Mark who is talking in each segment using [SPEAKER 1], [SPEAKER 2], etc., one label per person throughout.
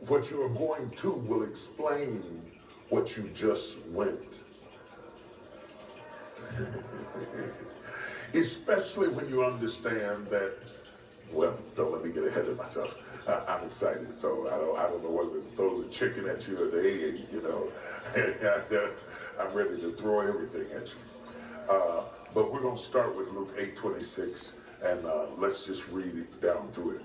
[SPEAKER 1] what you are going to will explain what you just went. Especially when you understand that, well, don't let me get ahead of myself. I'm excited, so I don't know whether to throw the chicken at you or the egg, you know. I'm ready to throw everything at you. But we're going to start with Luke 8:26, and let's just read it down through it.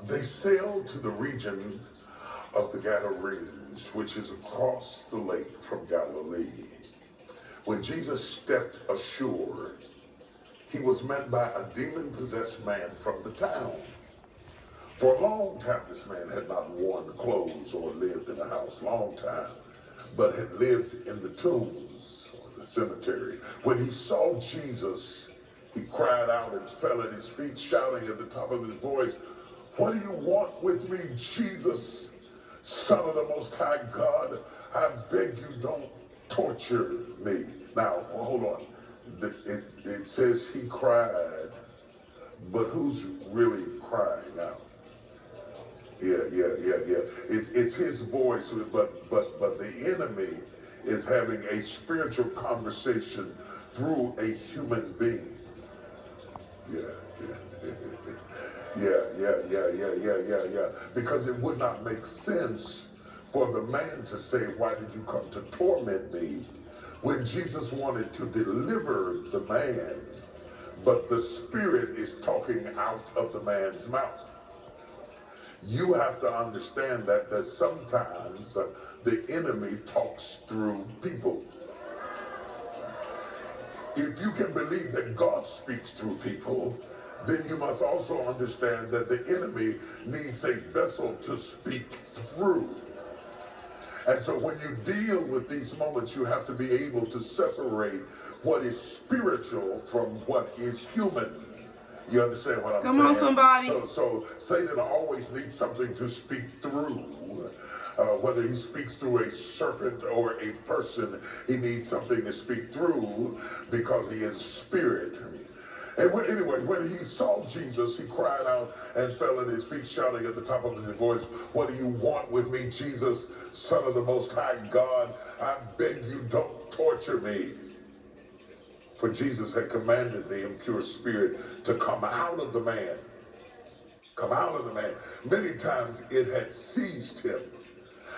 [SPEAKER 1] They sailed to the region of the Gadarenes, which is across the lake from Galilee. When Jesus stepped ashore, he was met by a demon-possessed man from the town. For a long time, this man had not worn clothes or lived in a house, long time, but had lived in the tombs or the cemetery. When he saw Jesus, he cried out and fell at his feet, shouting at the top of his voice, "What do you want with me, Jesus, Son of the Most High God? I beg you, don't torture me." Now, hold on. It says he cried, but who's really crying now? Yeah. It's his voice, but the enemy is having a spiritual conversation through a human being. Yeah. Because it would not make sense for the man to say, "Why did you come to torment me?" when Jesus wanted to deliver the man, but the spirit is talking out of the man's mouth. You have to understand that sometimes the enemy talks through people. If you can believe that God speaks through people, then you must also understand that the enemy needs a vessel to speak through. And so when you deal with these moments, you have to be able to separate what is spiritual from what is human. You understand what I'm saying?
[SPEAKER 2] Come on, somebody.
[SPEAKER 1] So Satan always needs something to speak through. Whether he speaks through a serpent or a person, he needs something to speak through because he is a spirit. And anyway, when he saw Jesus, he cried out and fell at his feet, shouting at the top of his voice, "What do you want with me, Jesus, Son of the Most High God? I beg you, don't torture me." For Jesus had commanded the impure spirit to come out of the man. Come out of the man. Many times it had seized him.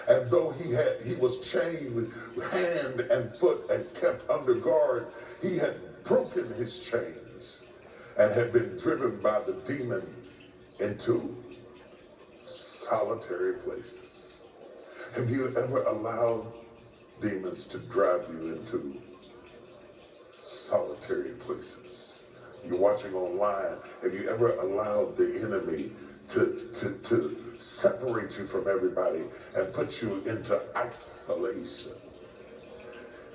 [SPEAKER 1] And though he was chained hand and foot and kept under guard, he had broken his chains and had been driven by the demon into solitary places. Have you ever allowed demons to drive you into solitary places? You're watching online. Have you ever allowed the enemy to separate you from everybody and put you into isolation?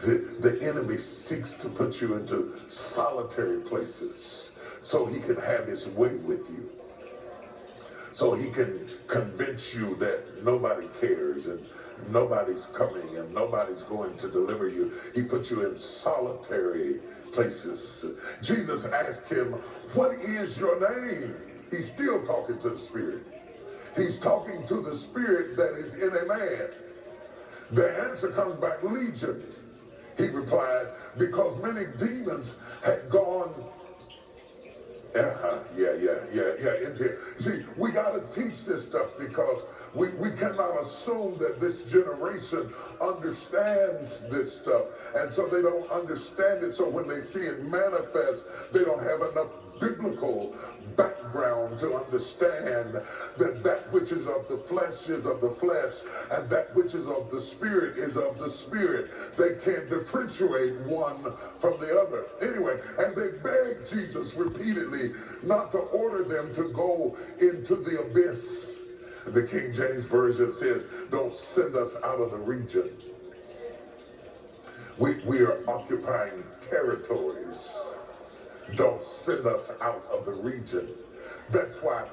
[SPEAKER 1] The enemy seeks to put you into solitary places so he can have his way with you. So he can convince you that nobody cares and nobody's coming and nobody's going to deliver you. He puts you in solitary places. Jesus asked him, "What is your name?" He's still talking to the spirit. He's talking to the spirit that is in a man. The answer comes back, "Legion." He replied, because many demons had gone into here. See, we got to teach this stuff because we cannot assume that this generation understands this stuff. And so they don't understand it. So when they see it manifest, they don't have enough biblical background to understand that that which is of the flesh is of the flesh and that which is of the spirit is of the spirit. They can't differentiate one from the other. Anyway, and they begged Jesus repeatedly not to order them to go into the abyss. The King James Version says, "Don't send us out of the region." We are occupying territories. Don't send us out of the region. That's why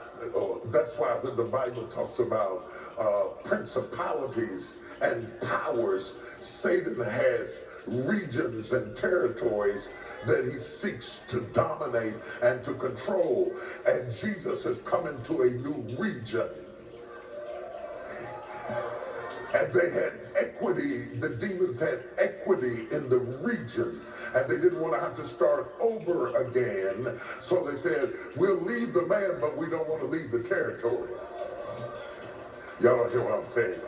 [SPEAKER 1] when the Bible talks about principalities and powers, Satan has regions and territories that he seeks to dominate and to control. And Jesus has come into a new region. And they had equity, the demons had equity in the region, and they didn't want to have to start over again. So they said, we'll leave the man, but we don't want to leave the territory. Y'all don't hear what I'm saying?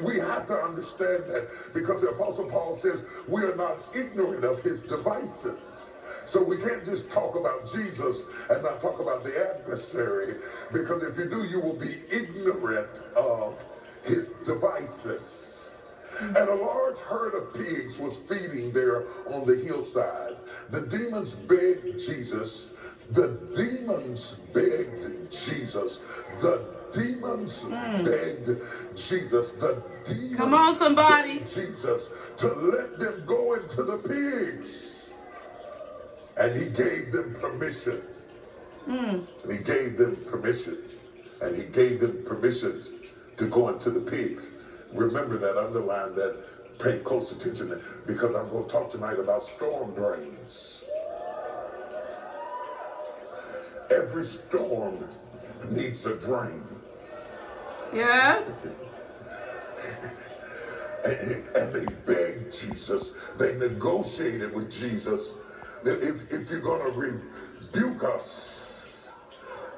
[SPEAKER 1] We have to understand that, because the Apostle Paul says we are not ignorant of his devices. So we can't just talk about Jesus and not talk about the adversary, because if you do, you will be ignorant of his devices. And a large herd of pigs was feeding there on the hillside. The demons begged Jesus. The demons begged Jesus. The demons begged Jesus. The demons
[SPEAKER 2] Come on, somebody.
[SPEAKER 1] begged Jesus to let them go into the pigs. And he gave them permission. And he gave them permission. And he gave them permission to go into the pigs. Remember that, underline that, pay close attention, because I'm going to talk tonight about storm drains. Every storm needs a drain.
[SPEAKER 2] Yes.
[SPEAKER 1] And they begged Jesus. They negotiated with Jesus that if you're going to rebuke us,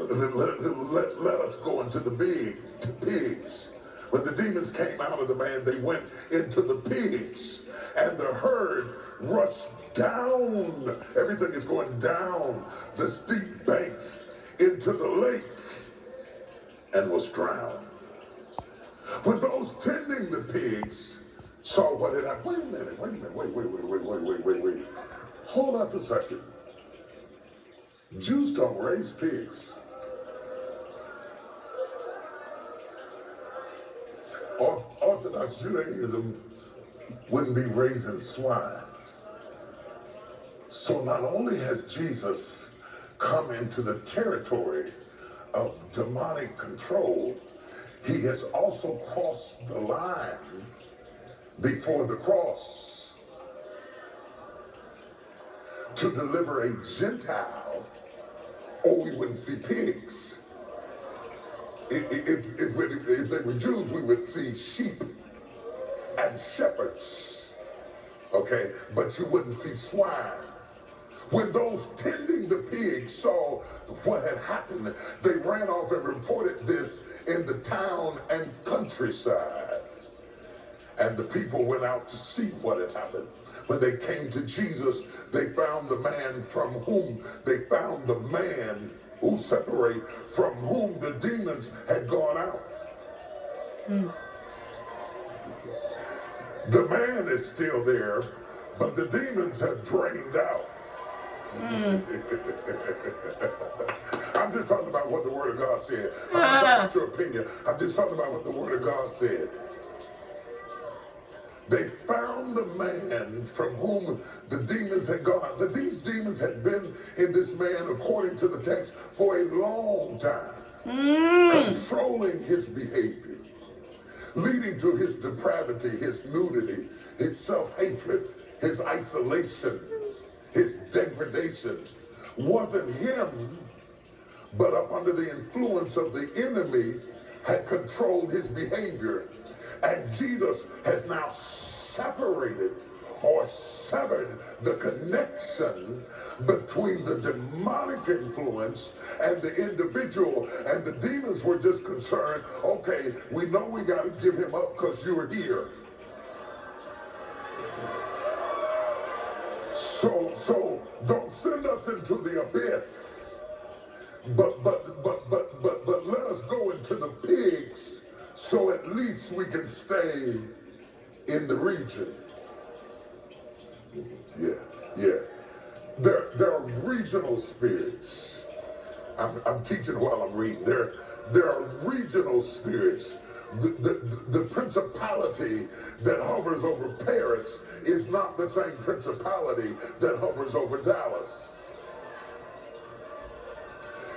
[SPEAKER 1] let us go into the pigs. When the demons came out of the man, they went into the pigs, and the herd rushed down. Everything is going down the steep bank into the lake and was drowned. When those tending the pigs saw what had happened, wait. Hold up a second. Jews don't raise pigs. Orthodox Judaism wouldn't be raising swine. So not only has Jesus come into the territory of demonic control, he has also crossed the line before the cross to deliver a Gentile, or we wouldn't see pigs. If they were Jews, we would see sheep and shepherds, okay? But you wouldn't see swine. When those tending the pigs saw what had happened, they ran off and reported this in the town and countryside. And the people went out to see what had happened. When they came to Jesus, they found the man who separate, from whom the demons had gone out. The man is still there, but the demons have drained out. I'm just talking about what the Word of God said. I'm not talking about your opinion. I'm just talking about what the Word of God said. They found the man from whom the demons had gone. Now, these demons had been in this man, according to the text, for a long time, controlling his behavior, leading to his depravity, his nudity, his self-hatred, his isolation, his degradation. Wasn't him, but up under the influence of the enemy, had controlled his behavior. And Jesus has now separated or severed the connection between the demonic influence and the individual. And the demons were just concerned, okay, we know we got to give him up because you're here. So don't send us into the abyss, but let us go into the pigs, so at least we can stay in the region. Yeah. There are regional spirits. I'm teaching while I'm reading. There are regional spirits. The principality that hovers over Paris is not the same principality that hovers over Dallas.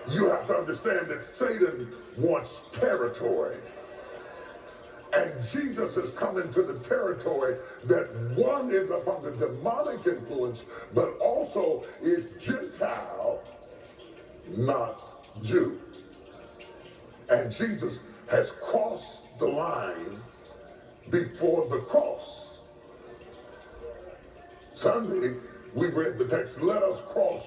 [SPEAKER 1] You have to understand that Satan wants territory. And Jesus has come into the territory that one is up under demonic influence, but also is Gentile, not Jew. And Jesus has crossed the line before the cross. Sunday, we read the text, let us cross